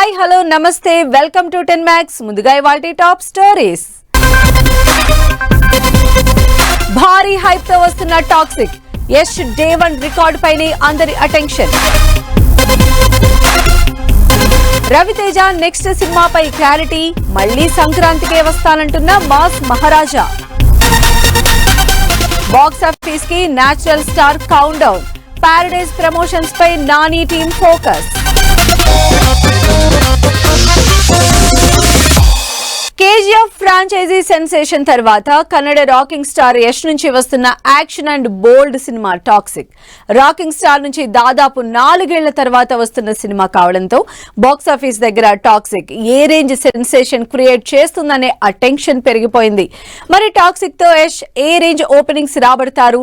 Hi hello నమస్తే welcome to 10 Max. ముందుగా ఇవాల్టి టాప్ స్టోరీస్. భారీ హైప్ తో వస్తున్న టాక్సిక్ యష్ డే 1 రికార్డ్ పైనే అందరి అటెన్షన్. రవితేజ నెక్స్ట్ సినిమాపై క్లారిటీ, మళ్లీ సంక్రాంతికే వస్తానంటున్న మాస్ మహారాజా. బాక్స్ ఆఫీస్ కి natural star count down, Paradise promotions పై Nani team focus. KGF franchise sensation తర్వాత కన్నడ రాకింగ్ స్టార్ యష్ నుంచి వస్తున్న యాక్షన్ అండ్ బోల్డ్ సినిమా టాక్సిక్. రాకింగ్ స్టార్ నుంచి దాదాపు 4 ఏళ్ల తర్వాత వస్తున్న సినిమా కావడంతో బాక్సాఫీస్ దగ్గర టాక్సిక్ ఏ రేంజ్ సెన్సేషన్ క్రియేట్ చేస్తుందనే అటెన్షన్ పెరిగిపోయింది. మరి టాక్సిక్ తో యష్ ఏ రేంజ్ ఓపెనింగ్స్ రాబడతారు?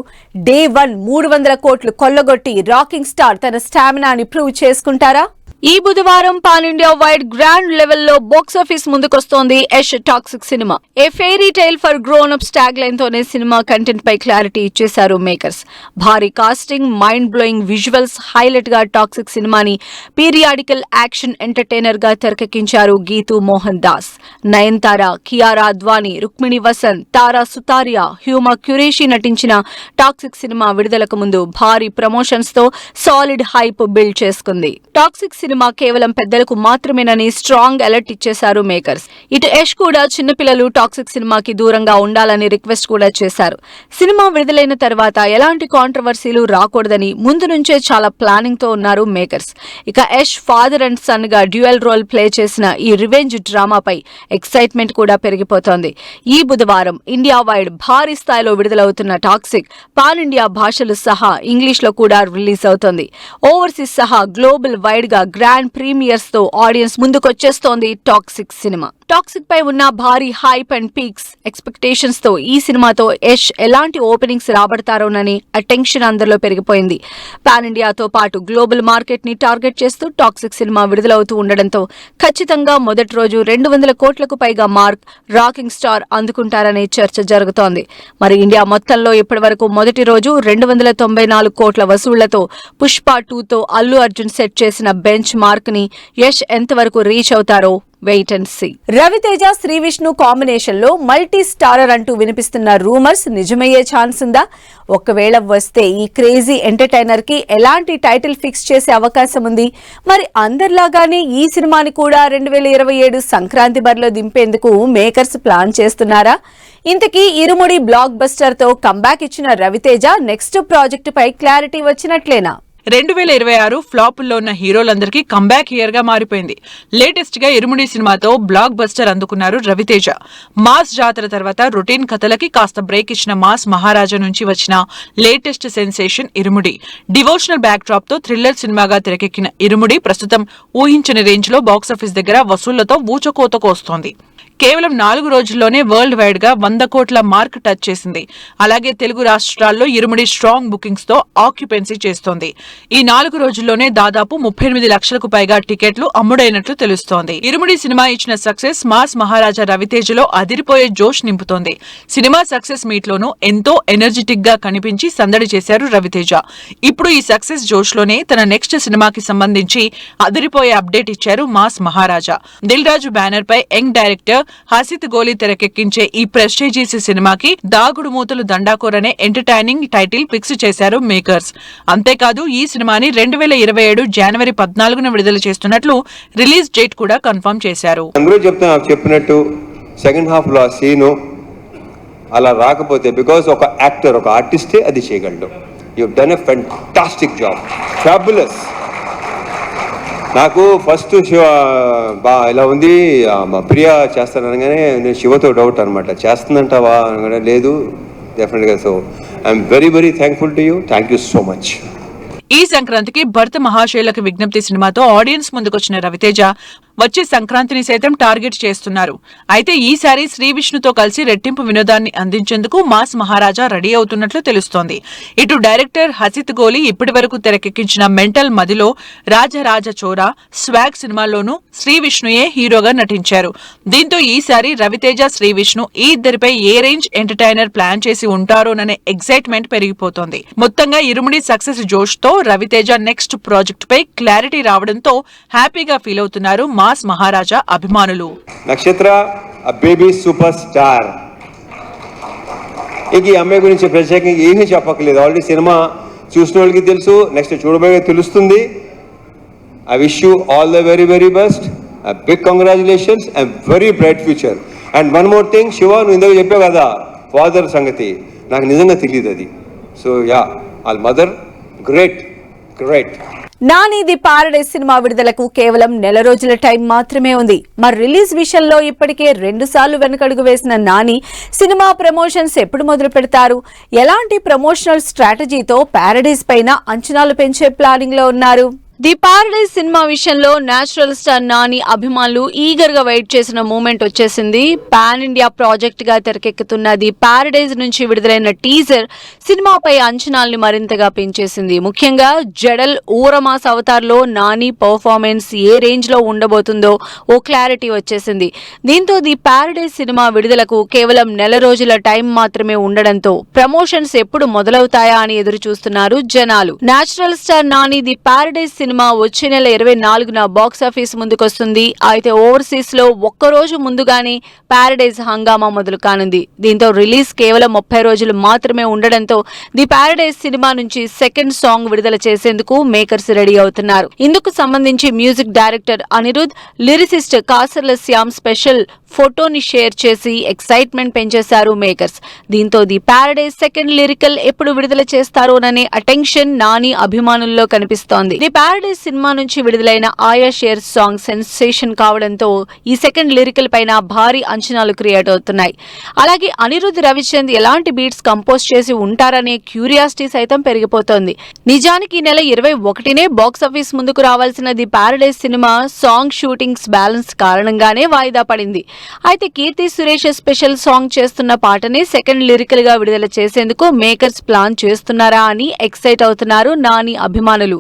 డే 1 300 కోట్లు కొల్లగొట్టి రాకింగ్ స్టార్ తన స్టామినాని ప్రూవ్ చేసుకుంటారా? ఈ బుధవారం పాన్ ఇండియా వైడ్ గ్రాండ్ లెవెల్లో బాక్సాఫీస్ ముందుకొస్తోంది యష్ టాక్సిక్ సినిమా. A fairy tale for grown ups tag line తోనే సినిమా కంటెంట్ పై క్లారిటీ ఇచ్చేశారు మేకర్స్. భారీ casting, mind blowing visuals highlight గా టాక్సిక్ సినిమాని పీరియాడికల్ యాక్షన్ ఎంటర్టైనర్ గా తెరకెక్కించారు గీతూ మోహన్ దాస్. నయన్తార, కియారా అద్వానీ, రుక్మిణి వసంత్, తారా సుతారియా, హ్యూమా క్యురేషి నటించిన టాక్సిక్ సినిమా విడుదలకు ముందు భారీ ప్రమోషన్స్ తో సాలిడ్ హైప్ బిల్డ్ చేసుకుంది. టాక్సిక్ సినిమా కేవలం పెద్దలకు మాత్రమేనని స్ట్రాంగ్ అలర్ట్ ఇచ్చేశారు మేకర్స్. ఇటు యష్ కూడా చిన్నపిల్లలు టాక్సిక్ సినిమాకి దూరంగా ఉండాలని రిక్వెస్ట్ కూడా చేశారు. సినిమా విడుదలైన తర్వాత ఎలాంటి కాంట్రవర్సీలు రాకూడదని ముందు నుంచే చాలా ప్లానింగ్ తో ఉన్నారు మేకర్స్. ఇక యష్ ఫాదర్ అండ్ సన్ గా డ్యూయల్ రోల్ ప్లే చేసిన ఈ రివెంజ్ డ్రామాపై ఎక్సైట్మెంట్ కూడా పెరిగిపోతోంది. ఈ బుధవారం ఇండియా వైడ్ భారీ స్థాయిలో విడుదలవుతున్న టాక్సిక్ పాన్ ఇండియా భాషలు సహా ఇంగ్లీష్ లో కూడా రిలీజ్ అవుతోంది. ఓవర్సీస్ సహా గ్లోబల్ వైడ్ గా గ్రాండ్ ప్రీమియర్స్ తో ఆడియన్స్ ముందుకొచ్చేస్తోంది టాక్సిక్ సినిమా. టాక్సిక్ పై ఉన్న భారీ హైప్ అండ్ పీక్స్ ఎక్స్పెక్టేషన్స్ తో ఈ సినిమాతో యష్ ఎలాంటి ఓపెనింగ్స్ రాబడతారోనని అటెన్షన్ అందరిలో పెరిగిపోయింది. పాన్ ఇండియాతో పాటు గ్లోబల్ మార్కెట్ ని టార్గెట్ చేస్తూ టాక్సిక్ సినిమా విడుదలవుతూ ఉండడంతో ఖచ్చితంగా మొదటి రోజు 200 కోట్లకు పైగా మార్క్ రాకింగ్ స్టార్ అందుకుంటారనే చర్చ జరుగుతోంది. మరి ఇండియా మొత్తంలో ఇప్పటి వరకు మొదటి రోజు 294 కోట్ల వసూళ్లతో పుష్ప 2తో అల్లు అర్జున్ సెట్ చేసిన బెంచ్ మార్క్ ని యష్ ఎంతవరకు రీచ్ అవుతారో wait and see. Ravi Teja Sree Vishnu combination లో మల్టీ స్టారర్ అంటూ వినిపిస్తున్న రూమర్స్ నిజమయ్యే ఛాన్స్ ఉందా? ఒకవేళ వస్తే ఈ క్రేజీ ఎంటర్టైనర్ కి ఎలాంటి టైటిల్ ఫిక్స్ చేసే అవకాశం ఉంది? మరి అందరిలాగానే ఈ సినిమాని కూడా 2027 సంక్రాంతి బరిలో దింపేందుకు మేకర్స్ ప్లాన్ చేస్తున్నారా? ఇంతకీ ఇరుముడి బ్లాక్ బస్టర్ తో కంబ్యాక్ ఇచ్చిన రవితేజ నెక్స్ట్ ప్రాజెక్టు పై క్లారిటీ వచ్చినట్లేనా? 2026 ఫ్లాపుల్లో ఉన్న హీరోలందరికీ కంబ్యాక్ ఇయర్ గా మారిపోయింది. లేటెస్ట్ గా ఇరుముడి సినిమాతో బ్లాక్ బస్టర్ అందుకున్నారు రవితేజ. మాస్ జాతర తర్వాత రొటీన్ కథలకి కాస్త బ్రేక్ ఇచ్చిన మాస్ మహారాజా నుంచి వచ్చిన లేటెస్ట్ సెన్సేషన్ ఇరుముడి. డివోషనల్ బ్యాక్ డ్రాప్ తో థ్రిల్లర్ సినిమాగా తెరకెక్కిన ఇరుముడి ప్రస్తుతం ఊహించిన రేంజ్ లో బాక్సాఫీస్ దగ్గర వసూళ్లతో ఊచకోతకు వస్తోంది. కేవలం 4 రోజుల్లోనే వరల్డ్ వైడ్ గా 100 కోట్ల మార్క్ టచ్ చేసింది. అలాగే తెలుగు రాష్ట్రాల్లో ఇరుముడి స్ట్రాంగ్ బుకింగ్స్ తో ఆక్యుపెన్సీ చేస్తోంది. ఈ 4 రోజుల్లోనే దాదాపు 38 లక్షలకు పైగా టికెట్లు అమ్ముడైనట్లు తెలుస్తోంది. ఇరుముడి సినిమా ఇచ్చిన సక్సెస్ మాస్ మహారాజా రవితేజలో అదిరిపోయే జోష్ నింపుతోంది. సినిమా సక్సెస్ మీట్ లోనూ ఎంతో ఎనర్జెటిక్ గా కనిపించి సందడి చేశారు రవితేజ. ఇప్పుడు ఈ సక్సెస్ జోష్ లోనే తన నెక్స్ట్ సినిమాకి సంబంధించి అదిరిపోయే అప్డేట్ ఇచ్చారు మాస్ మహారాజా. దిల్ రాజు బ్యానర్ పై యంగ్ డైరెక్టర్ హసిత్ గోలి తెరకెక్కించే ఈ ప్రెస్టీజియస్ సినిమాకి దాగుడు మూతలు దండాకోర్ అనే ఎంటర్టైనింగ్ టైటిల్ ఫిక్స్ చేశారు మేకర్స్. అంతేకాదు ఈ సినిమాని 2027 జనవరి 14న విడుదల చేస్తున్నట్లు రిలీజ్ డేట్ కూడా కన్ఫర్మ్ చేశారు. అందరూ చెప్పినట్టు సెకండ్ హాఫ్ లో సీను అలా రాకపోతే బికాస్ ఒక యాక్టర్ ఒక ఆర్టిస్టే అది చేయగలడు. You done a fantastic job, fabulous. నాకు ఫస్ట్ శివ ఇలా ఉంది, మా ప్రియ చేస్తాననగానే నేను శివతో డౌట్ అనమాట, చేస్తుందంటావా అనగానే లేదు డెఫినెట్గా. So I'm very very thankful to you. Thank you so much. ఈ సంక్రాంతికి భర్త మహాశైలకు విజ్ఞప్తి సినిమాతో ఆడియన్స్ ముందుకొచ్చిన రవితేజ వచ్చే సంక్రాంతిని సైతం టార్గెట్ చేస్తున్నారు. అయితే ఈసారి శ్రీ విష్ణుతో కలిసి రెట్టింపు వినోదాన్ని అందించేందుకు మాస్ మహారాజా రెడీ అవుతున్నట్లు తెలుస్తోంది. ఇటు డైరెక్టర్ హసిత్ గోలి ఇప్పటి వరకు తెరకెక్కించిన మెంటల్ మదిలో, రాజరాజ చోరా, స్వాగ్ సినిమాల్లోనూ శ్రీ విష్ణుయే హీరోగా నటించారు. దీంతో ఈసారి రవితేజ శ్రీ విష్ణు ఈ ఇద్దరిపై ఏ రేంజ్ ఎంటర్టైనర్ ప్లాన్ చేసి ఉంటారోననే ఎక్సైట్మెంట్ పెరిగిపోతోంది. మొత్తంగా ఇరుముడి సక్సెస్ జోష్ తో రవితేజ నెక్స్ట్ ప్రాజెక్ట్ పై క్లారిటీ రావడంతో హ్యాపీగా ఫీల్ అవుతున్నారు మాస్ మహారాజా అభిమానులు. నక్షత్ర బేబీ సూపర్ స్టార్. ఇంక ఈ అమ్మాయి గురించి ప్రత్యేకంగా ఏమీ చెప్పక్కర్లేదు, ఆల్రెడీ సినిమా చూసిన వాళ్ళకి తెలుసు, నెక్స్ట్ చూడబోయే తెలుస్తుంది. I wish you all the very very best, big congratulations and very bright future. And one more thing, Shiva నువ్వు ఇందాక చెప్పావు కదా ఫాదర్ సంగతి, నాకు నిజంగా తెలియదు అది. సో యా, వాళ్ళ mother great great. Nani the paradise cinema విడుదలకు కేవలం నెల రోజుల టైం మాత్రమే ఉంది. మరి రిలీజ్ విషయంలో ఇప్పటికే 2 సార్లు వెనకడుగు వేసిన నాని సినిమా ప్రమోషన్స్ ఎప్పుడు మొదలు పెడతారు? ఎలాంటి ప్రమోషనల్ స్ట్రాటజీతో పారడైజ్ పైన అంచనాలు పెంచే ప్లానింగ్ లో ఉన్నారు? ది పారడైజ్ సినిమా విషయంలో నేచురల్ స్టార్ నాని అభిమానులు ఈగర్ గా వెయిట్ చేసిన మూమెంట్ వచ్చేసింది. పాన్ ఇండియా ప్రాజెక్ట్ గా తెరకెక్కుతున్న ది పారడైజ్ నుంచి విడుదలైన టీజర్ సినిమాపై అంచనాల్ని మరింతగా పెంచేసింది. ముఖ్యంగా జడల్ ఊరమాస్ అవతార్ లో నాని పర్ఫార్మెన్స్ ఏ రేంజ్ లో ఉండబోతుందో ఓ క్లారిటీ వచ్చేసింది. దీంతో ది పారడైజ్ సినిమా విడుదలకు కేవలం నెల రోజుల టైం మాత్రమే ఉండడంతో ప్రమోషన్స్ ఎప్పుడు మొదలవుతాయా అని ఎదురు చూస్తున్నారు జనాలు. Natural star Nani the paradise cinema వచ్చే నెల 24న బాక్సాఫీస్ ముందుకొస్తుంది. అయితే ఓవర్సీస్ లో ఒక్కరోజు ముందుగానే పారడైజ్ హంగామా మొదలు కానుంది. దీంతో రిలీజ్ కేవలం 30 రోజులు మాత్రమే ఉండడంతో ది పారడైజ్ సినిమా నుంచి సెకండ్ సాంగ్ విడుదల చేసేందుకు మేకర్స్ రెడీ అవుతున్నారు. ఇందుకు సంబంధించి music director Anirudh, lyricist Kasarla Shyam special ఫోటోని షేర్ చేసి ఎక్సైట్మెంట్ పెంచేశారు మేకర్స్. దీంతో ది పారడైజ్ సెకండ్ లిరికల్ ఎప్పుడు విడుదల చేస్తారోననే అటెన్షన్ నాని అభిమానుల్లో కనిపిస్తోంది. ది పారడైజ్ సినిమా నుంచి విడుదలైన ఆయా షేర్ సాంగ్ సెన్సేషన్ కావడంతో ఈ సెకండ్ లిరికల్ పైన భారీ అంచనాలు క్రియేట్ అవుతున్నాయి. అలాగే అనిరుద్ రవిచంద్ ఎలాంటి బీట్స్ కంపోజ్ చేసి ఉంటారనే క్యూరియాసిటీ సైతం పెరిగిపోతోంది. నిజానికి ఈ నెల 21నే బాక్సాఫీస్ ముందుకు రావాల్సిన the paradise cinema song shootings balance కారణంగానే వాయిదా పడింది. అయితే కీర్తి సురేష్ స్పెషల్ సాంగ్ చేస్తున్న పాటని సెకండ్ లిరికల్ గా విడుదల చేసేందుకు మేకర్స్ ప్లాన్ చేస్తున్నారా అని ఎక్సైట్ అవుతున్నారు నాని అభిమానులు.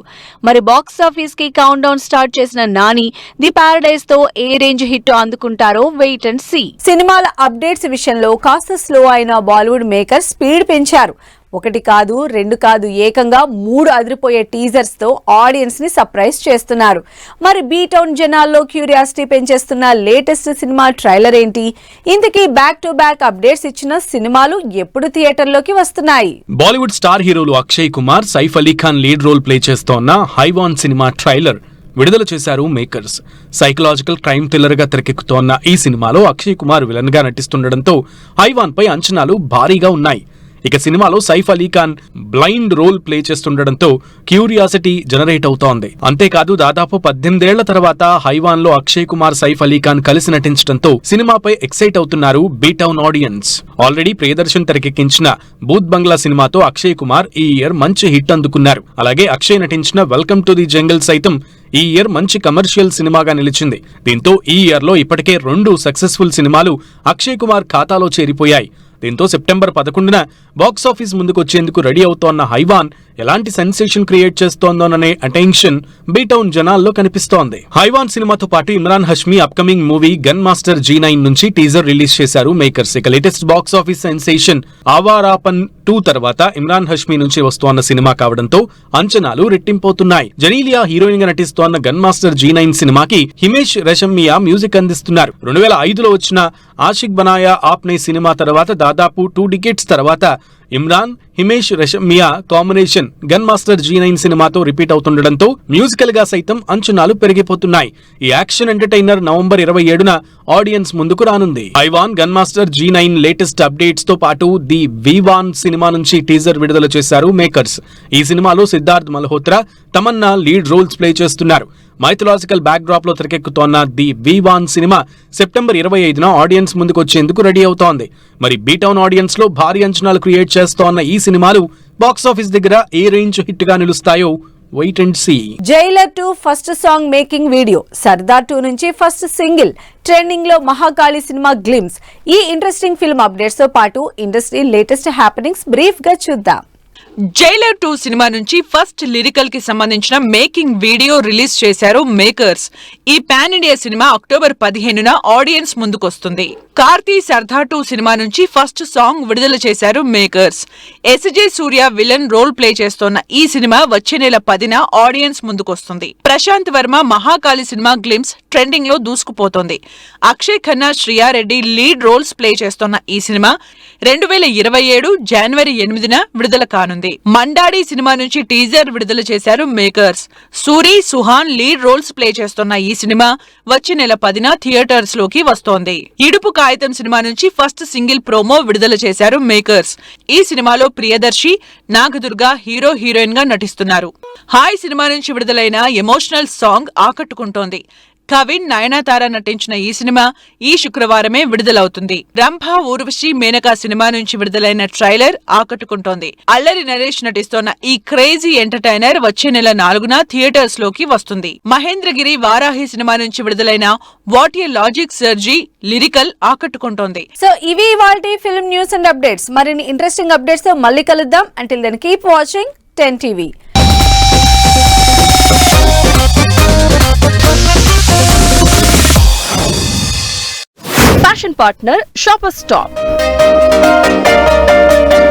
మరి బాక్సాఫీస్ కి కౌంట్ డౌన్ స్టార్ట్ చేసిన నాని ది పారడైజ్ తో ఏ రేంజ్ హిట్ అందుకుంటారో వెయిట్ అండ్ సీ. సినిమాల అప్డేట్స్ విషయంలో కాస్త స్లో అయిన బాలీవుడ్ మేకర్స్ స్పీడ్ పెంచారు. 1 కాదు 2 కాదు ఏకంగా 3 అదిరిపోయే టీజర్స్ తో ఆడియన్స్ ని సర్ప్రైజ్ చేస్తున్నారు. మరి బీ టౌన్ జనాల్లో క్యూరియాసిటీ పెంచేస్తున్న లేటెస్ట్ సినిమా ట్రైలర్ ఏంటి? ఇంతకీ బ్యాక్ టు బ్యాక్ అప్డేట్స్ ఇచ్చిన సినిమాలు ఎప్పుడు థియేటర్లోకి వస్తున్నాయి? బాలీవుడ్ స్టార్ హీరోలు Akshay Kumar, Saif Ali Khan lead role play చేస్తోన్న హైవాన్ సినిమా ట్రైలర్ విడుదల చేశారు మేకర్స్. సైకలాజికల్ క్రైమ్ థ్రిల్లర్ గా తెరకెక్కుతోన్న ఈ సినిమాలో అక్షయ్ కుమార్ విలన్ గా నటిస్తుండటంతో హైవాన్ పై అంచనాలు భారీగా ఉన్నాయి. ఇక సినిమాలో Saif Ali Khan blind role play చేస్తుండటంతో క్యూరియాసిటీ జనరేట్ అవుతోంది. అంతేకాదు దాదాపు 18 ఏళ్ల తర్వాత హైవాన్ లో అక్షయ్ కుమార్, సైఫ్ అలీ ఖాన్ కలిసి నటించడంతో సినిమాపై ఎక్సైట్ అవుతున్నారు బీటౌన్ ఆడియన్స్. ఆల్రెడీ ప్రియదర్శన్ తెరకెక్కించిన బూత్ బంగ్లా సినిమాతో అక్షయ్ కుమార్ ఈ ఇయర్ మంచి హిట్ అందుకున్నారు. అలాగే అక్షయ్ నటించిన వెల్కమ్ టు ది జంగిల్ సైతం ఈ ఇయర్ మంచి కమర్షియల్ సినిమాగా నిలిచింది. దీంతో ఈ ఇయర్ లో ఇప్పటికే 2 సక్సెస్ఫుల్ సినిమాలు అక్షయ్ కుమార్ ఖాతాలో చేరిపోయాయి. దీంతో సెప్టెంబర్ 11న బాక్సాఫీస్ ముందుకు వచ్చేందుకు రెడీ అవుతోన్న హైవాన్ ఎలాంటి సెన్సేషన్ క్రియేట్ చేస్తోందోననే అటెన్షన్ బీటౌన్ జనాల్లో కనిపిస్తోంది. హైవాన్ సినిమాతో పాటు Imran Hashmi upcoming movie gun master G9 నుంచి టీజర్ రిలీజ్ చేశారు మేకర్స్. ఇక లేటెస్ట్ బాక్సాఫీస్ సెన్సేషన్ ఆవారాపన్ 2 తర్వాత ఇమ్రాన్ హష్మీ నుంచి వస్తోన్న సినిమా కావడంతో అంచనాలు రెట్టింపోతున్నాయి. జనీలియా హీరోయిన్ గా నటిస్తోన్న గన్ మాస్టర్ G9 సినిమాకి హిమేష్ రేషమియా మ్యూజిక్ అందిస్తున్నారు. 2005లో వచ్చిన ఆషిక్ బనాయా ఆప్నే సినిమా తర్వాత దాదాపు 2 డికేట్స్ తర్వాత Imran, Himesh Reshammiya combination gun master G9 సినిమాతో రిపీట్ అవుతుండటంతో మ్యూజికల్ గా సైతం అంచనాలు పెరిగిపోతున్నాయి. ఈ యాక్షన్ ఎంటర్టైనర్ నవంబర్ 27న ఆడియన్స్ ముందుకు రానుంది. Haiwaan, gun master G9 latest updates తో పాటు ది V1 సినిమా నుంచి టీజర్ విడుదల చేశారు మేకర్స్. ఈ సినిమాలో Siddharth Malhotra, Tamannaah lead roles play చేస్తున్నారు. మైథలాజికల్ బ్యాక్ డ్రాప్ లో తెరకెక్కుతోన్న ది V1 సినిమా సెప్టెంబర్ 25న ఆడియన్స్ ముందుకు వచ్చేందుకు రెడీ అవుతోంది. మరి బీటౌన్ ఆడియన్స్ లో భారీ అంచనాలు క్రియేట్ చేస్తోన్న ఈ సినిమాలు బాక్సాఫీస్ దగ్గర ఏ రేంజ్ హిట్ గా నిలుస్తాయో wait and see. Jailer 2 first song making video, Sardar 2 నుంచి ఫస్ట్ సింగిల్, ట్రెండింగ్ లో మహాకాళి సినిమా గ్లిమ్స్. ఈ ఇంట్రెస్టింగ్ ఫిల్మ్ అప్డేట్స్ తో పాటు ఇండస్ట్రీ లేటెస్ట్ హ్యాపెనింగ్స్ బ్రీఫ్ గా చూద్దాం. జైలర్ 2 సినిమా నుంచి ఫస్ట్ లిరికల్ కి సంబంధించిన మేకింగ్ వీడియో రిలీజ్ చేశారు మేకర్స్. ఈ పాన్ ఇండియా సినిమా అక్టోబర్ 15న ఆడియన్స్ ముందుకొస్తుంది. కార్తీ సర్దా 2 సినిమా నుంచి ఫస్ట్ సాంగ్ విడుదల చేశారు makers. SJ Surya villain role play చేస్తోన్న ఈ సినిమా వచ్చే నెల 10న ఆడియన్స్ ముందుకొస్తుంది. ప్రశాంత్ వర్మ మహాకాళి సినిమా గ్లిమ్స్ ట్రెండింగ్ లో దూసుకుపోతోంది. Akshaye Khanna, Shriya Reddy lead roles play చేస్తోన్న ఈ సినిమా 2027 జనవరి 8న విడుదల కానుంది. మండాడి సినిమా నుంచి టీజర్ విడుదల చేశారు makers. Suri, Suhan lead roles play చేస్తున్న ఈ సినిమా వచ్చే నెల 10న థియేటర్స్ లోకి వస్తోంది. ఇడుపు కాగితం సినిమా నుంచి ఫస్ట్ సింగిల్ ప్రోమో విడుదల చేశారు మేకర్స్. ఈ సినిమాలో ప్రియదర్శి, నాగదుర్గ హీరో హీరోయిన్ గా నటిస్తున్నారు. హాయ్ సినిమా నుంచి విడుదలైన ఎమోషనల్ సాంగ్ ఆకట్టుకుంటోంది. కవిన్, నయనతార నటించిన ఈ సినిమా ఈ శుక్రవారమే విడుదలవుతుంది. రంభ, ఊర్వశి, మేనకా సినిమా నుంచి విడుదలైన ట్రైలర్ ఆకట్టుకుంటోంది. అల్లరి నరేష్ నటిస్తోన్న ఈ క్రేజీ ఎంటర్టైనర్ వచ్చే నెల 4న థియేటర్స్ లోకి వస్తుంది. మహేంద్రగిరి, వారాహి సినిమా నుంచి విడుదలైన what a logic sir ji lyrical ఆకట్టుకుంటోంది. సో ఇవి ఇవాల్టి ఫిల్మ్ న్యూస్ అండ్ అప్డేట్స్. మరిన్ని ఇంట్రెస్టింగ్ అప్డేట్స్ తో మళ్ళీ కలుద్దాం. Until then keep watching 10 TV. Fashion partner Shoppers Stop.